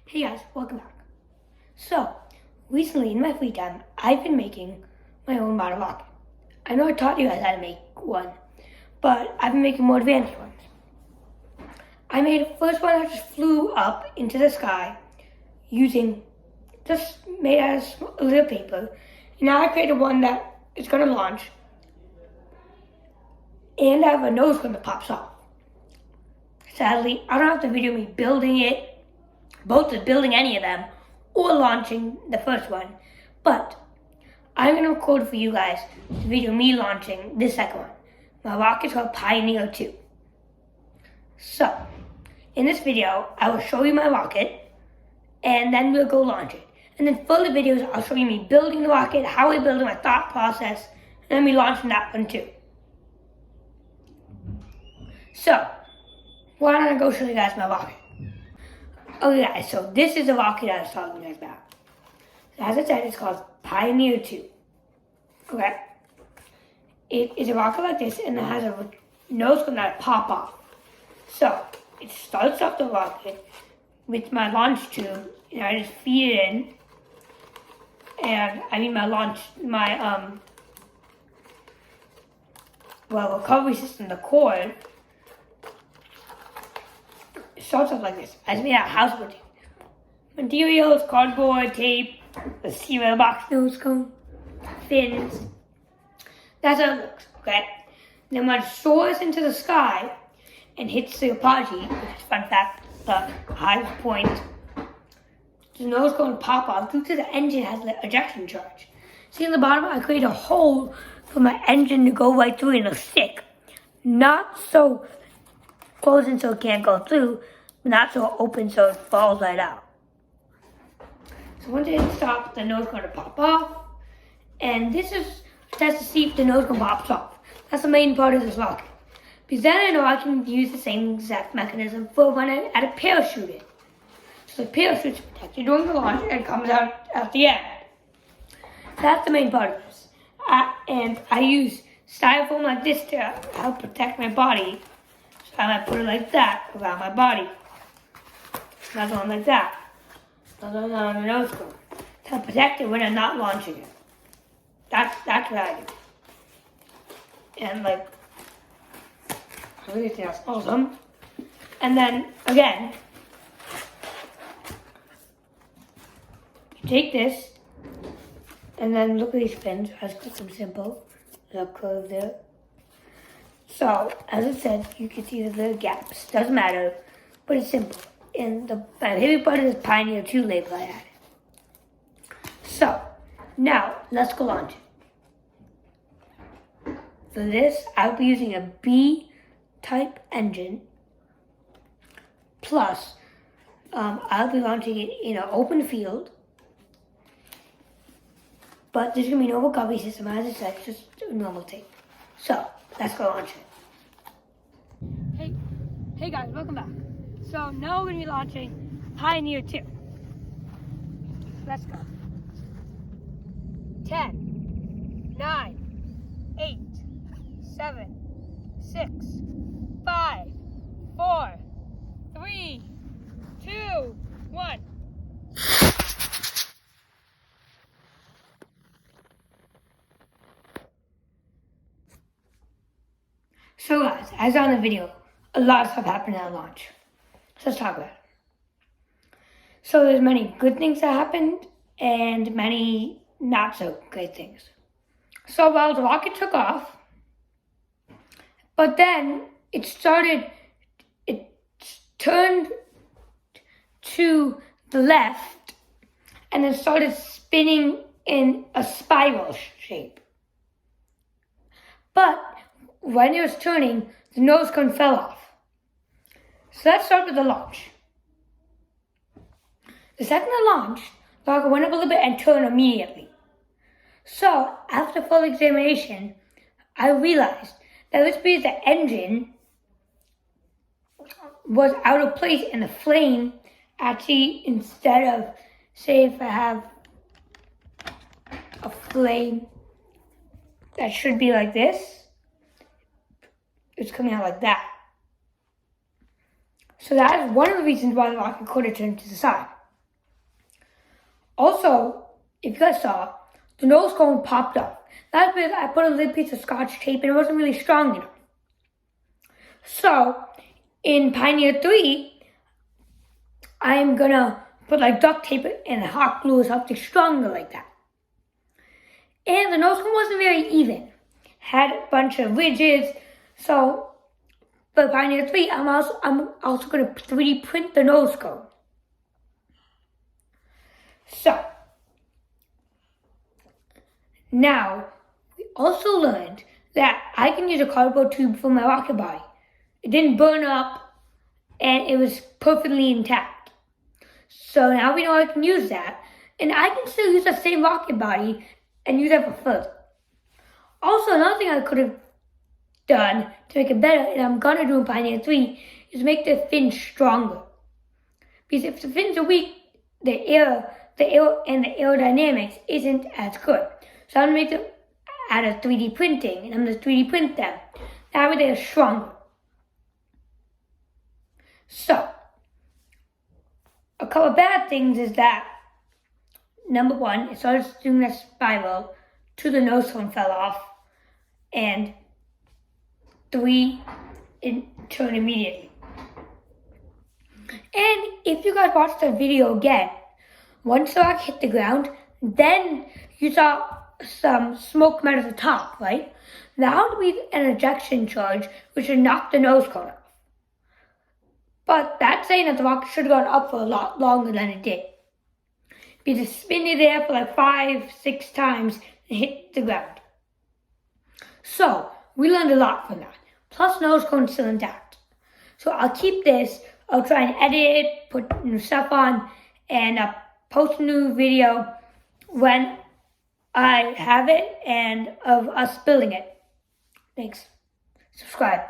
Hey guys, welcome back. So, recently in my free time, I've been making my own model rocket. I know I taught you guys how to make one, but I've been making more advanced ones. I made the first one that just flew up into the sky using just made out of a little paper. And now I created one that is going to launch, and I have a nose cone that pops off. Sadly, I don't have to video me building it, both of building any of them or launching the first one, but I'm going to record for you guys to video me launching this second one. My rocket's called Pioneer 2. So, in this video, I will show you my rocket, and then we'll go launch it. And then further videos, I'll show you me building the rocket, how we build it, my thought process, and then me launching that one too. So, why don't I go show you guys my rocket? Okay guys, so this is the rocket I was talking to you guys about. As I said, it's called Pioneer 2. Okay? It is a rocket like this, and it has a nose cone that pop off. So, it starts off the rocket with my launch tube, and I just feed it in. And I mean recovery system, the cord. It starts off like this. I just made out of house materials, cardboard, tape, the cereal box nose cone, fins. That's how it looks, okay? Then when it soars into the sky and hits the Apache, which is fun fact, the highest point, the nose cone pop off due to the engine has the ejection charge. See in the bottom, I created a hole for my engine to go right through in a stick. Not so closing so it can't go through, but not so open so it falls right out. So once it stops, the nose cone to pop off, and this is a test to see if the nose cone pops off. That's the main part of this rocket. Because then I know I can use the same exact mechanism for when I add a parachute in. So the parachute's protected during the launch and comes out at the end. That's the main part of this. And I use styrofoam like this to help protect my body. So I might put it like that around my body. Another one like that. Another one on the nose cone. To help protect it when I'm not launching it. That's what I do. And like, everything else awesome. And then again, you take this, and then look at these fins. I just cut them simple. Little curve there. So, as I said, you can see the little gaps. Doesn't matter, but it's simple. And the heavy part is Pioneer 2 label I added. So, now, let's go launch it. For this, I'll be using a B-type engine. Plus, I'll be launching it in an open field. But there's going to be no recovery system, as I said, just a normal tape. So, let's go launch it. Hey guys, welcome back. So now we're going to be launching Pioneer 2. Let's go. 10, 9, 8, 7, 6, 5, 4, 3, 2, 1. So guys, as on the video, a lot of stuff happened at launch. So let's talk about it. So there's many good things that happened and many not so great things. So while the rocket took off, but then it turned to the left and then started spinning in a spiral shape. But when it was turning, the nose cone fell off. So let's start with the launch. The second I launched, the rocket went up a little bit and turned immediately. So, after full examination, I realized that this because the engine was out of place and the flame actually, instead of, say if I have a flame that should be like this, it's coming out like that. So that is one of the reasons why the rocket could have turned to the side. Also, if you guys saw, the nose cone popped off. That's because I put a little piece of Scotch tape and it wasn't really strong enough. So, in Pioneer 3, I'm gonna put like duct tape and hot glue or something stronger like that. And the nose cone wasn't very even. Had a bunch of ridges. So, for Pioneer 3, I'm also gonna 3D print the nose cone. So, now, we also learned that I can use a cardboard tube for my rocket body. It didn't burn up, and it was perfectly intact. So now we know I can use that, and I can still use the same rocket body and use that for further. Also, another thing I could have done to make it better, and I'm gonna do in Pioneer 3, is make the fins stronger. Because if the fins are weak, the air and the aerodynamics isn't as good. So I'm gonna make them out of 3D printing, and I'm gonna 3D print them. That way they're stronger. So, a couple of bad things is that, number one, it started doing a spiral, 2, the nose cone fell off, and 3, it turned immediately. And if you guys watch the video again, once the rocket hit the ground, then you saw some smoke come out of the top, right? That would be an ejection charge, which would knock the nose cone off. But that's saying that the rocket should have gone up for a lot longer than it did. Because it spun in there for like 5-6 times and hit the ground. So, we learned a lot from that. Plus, nose cone's still intact. So I'll keep this. I'll try and edit it, put new stuff on, and post a new video when I have it and of us building it. Thanks. Subscribe.